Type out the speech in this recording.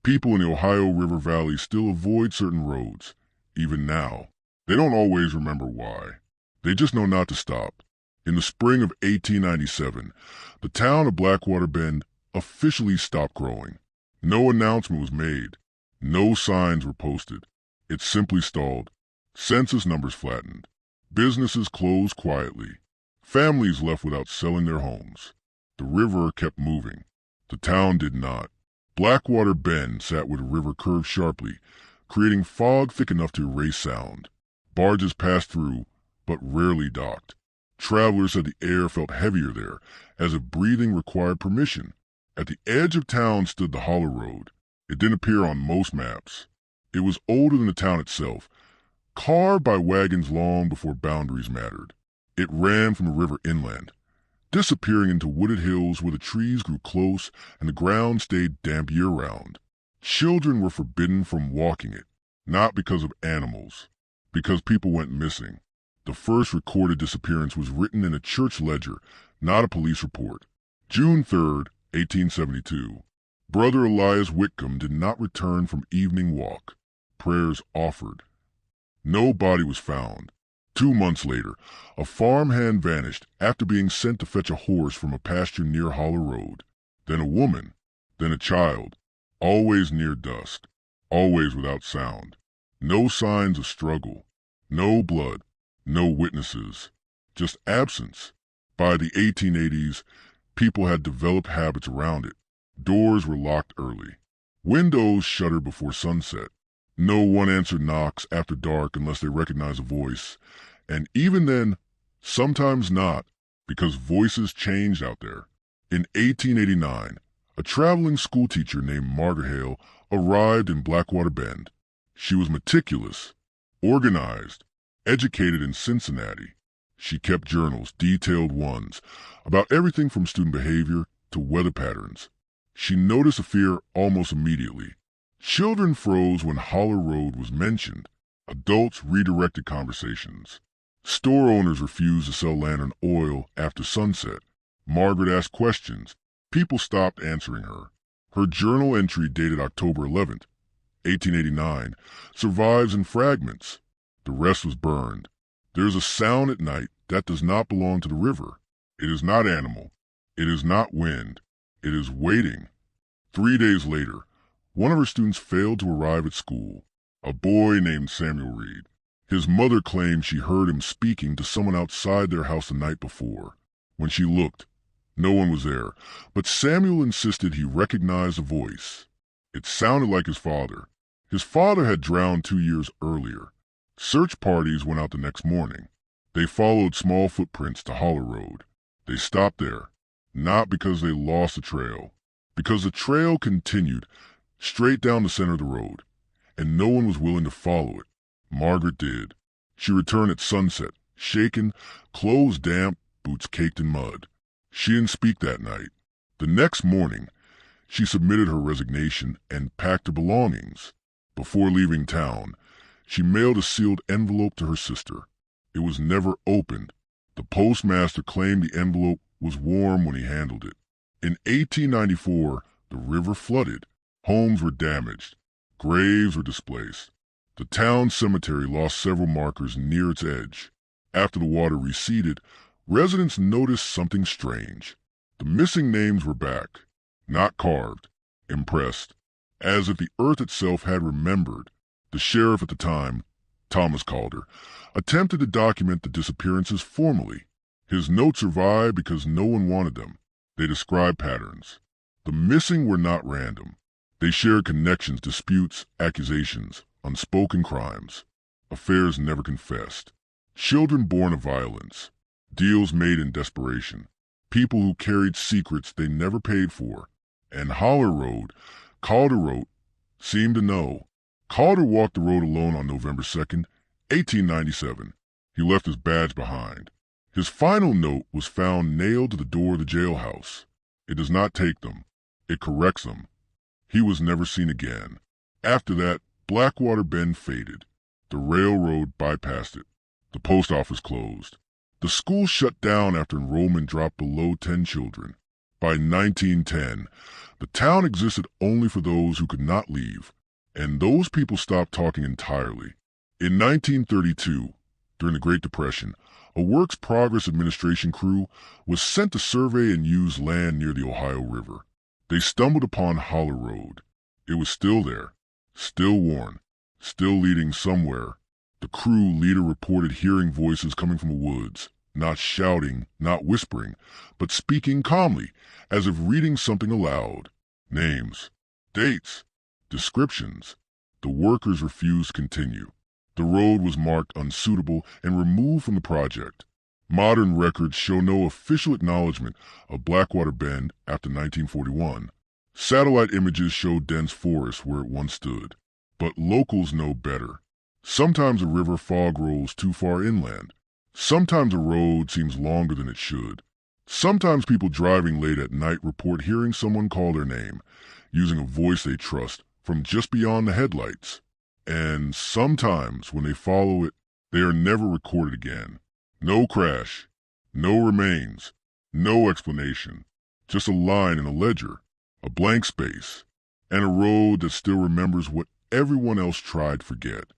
People in the Ohio River Valley still avoid certain roads, even now. They don't always remember why. They just know not to stop. In the spring of 1897, the town of Blackwater Bend officially stopped growing. No announcement was made. No signs were posted. It simply stalled. Census numbers flattened. Businesses closed quietly. Families left without selling their homes. The river kept moving. The town did not. Blackwater Bend sat where the river curved sharply, creating fog thick enough to erase sound. Barges passed through, but rarely docked. Travelers said the air felt heavier there, as if breathing required permission. At the edge of town stood the Hollow Road. It didn't appear on most maps. It was older than the town itself, carved by wagons long before boundaries mattered. It ran from the river inland, disappearing into wooded hills where the trees grew close and the ground stayed damp year-round. Children were forbidden from walking it, not because of animals, because people went missing. The first recorded disappearance was written in a church ledger, not a police report. June 3rd, 1872. Brother Elias Whitcomb did not return from evening walk. Prayers offered. No body was found. 2 months later, a farmhand vanished after being sent to fetch a horse from a pasture near Hollow Road. Then a woman, then a child, always near dusk, always without sound. No signs of struggle, no blood, no witnesses, just absence. By the 1880s, people had developed habits around it. Doors were locked early. Windows shuttered before sunset. No one answered knocks after dark unless they recognized a voice. And even then, sometimes not, because voices changed out there. In 1889, a traveling schoolteacher named Margaret Hale arrived in Blackwater Bend. She was meticulous, organized, educated in Cincinnati. She kept journals, detailed ones, about everything from student behavior to weather patterns. She noticed a fear almost immediately. Children froze when Hollow Road was mentioned. Adults redirected conversations. Store owners refused to sell Lantern oil after sunset. Margaret asked questions. People stopped answering her. Her journal entry dated October 11th, 1889, survives in fragments. The rest was burned. There is a sound at night that does not belong to the river. It is not animal. It is not wind. It is waiting. 3 days later, one of her students failed to arrive at school, a boy named Samuel Reed. His mother claimed she heard him speaking to someone outside their house the night before. When she looked, no one was there, but Samuel insisted he recognized the voice. It sounded like his father. His father had drowned 2 years earlier. Search parties went out the next morning. They followed small footprints to Hollow Road. They stopped there, not because they lost the trail, because the trail continued straight down the center of the road, and no one was willing to follow it. Margaret did. She returned at sunset, shaken, clothes damp, boots caked in mud. She didn't speak that night. The next morning, she submitted her resignation and packed her belongings. Before leaving town, she mailed a sealed envelope to her sister. It was never opened. The postmaster claimed the envelope was warm when he handled it. In 1894, the river flooded. Homes were damaged. Graves were displaced. The town cemetery lost several markers near its edge. After the water receded, residents noticed something strange. The missing names were back, not carved, impressed, as if the earth itself had remembered. The sheriff at the time, Thomas Calder, attempted to document the disappearances formally. His notes survived because no one wanted them. They described patterns. The missing were not random. They shared connections, disputes, accusations, unspoken crimes, affairs never confessed, children born of violence, deals made in desperation, people who carried secrets they never paid for. And Hollow Road, Calder wrote, seemed to know. Calder walked the road alone on November 2nd, 1897. He left his badge behind. His final note was found nailed to the door of the jailhouse. It does not take them. It corrects them. He was never seen again. After that, Blackwater Bend faded. The railroad bypassed it. The post office closed. The school shut down after enrollment dropped below 10 children. By 1910, the town existed only for those who could not leave, and those people stopped talking entirely. In 1932, during the Great Depression, a Works Progress Administration crew was sent to survey and use land near the Ohio River. They stumbled upon Holler Road. It was still there, still worn, still leading somewhere. The crew leader reported hearing voices coming from the woods, not shouting, not whispering, but speaking calmly, as if reading something aloud. Names, dates, descriptions. The workers refused to continue. The road was marked unsuitable and removed from the project. Modern records show no official acknowledgement of Blackwater Bend after 1941. Satellite images show dense forest where it once stood. But locals know better. Sometimes a river fog rolls too far inland. Sometimes a road seems longer than it should. Sometimes people driving late at night report hearing someone call their name, using a voice they trust from just beyond the headlights. And sometimes, when they follow it, they are never recorded again. No crash, no remains, no explanation. Just a line in a ledger, a blank space, and a road that still remembers what everyone else tried to forget.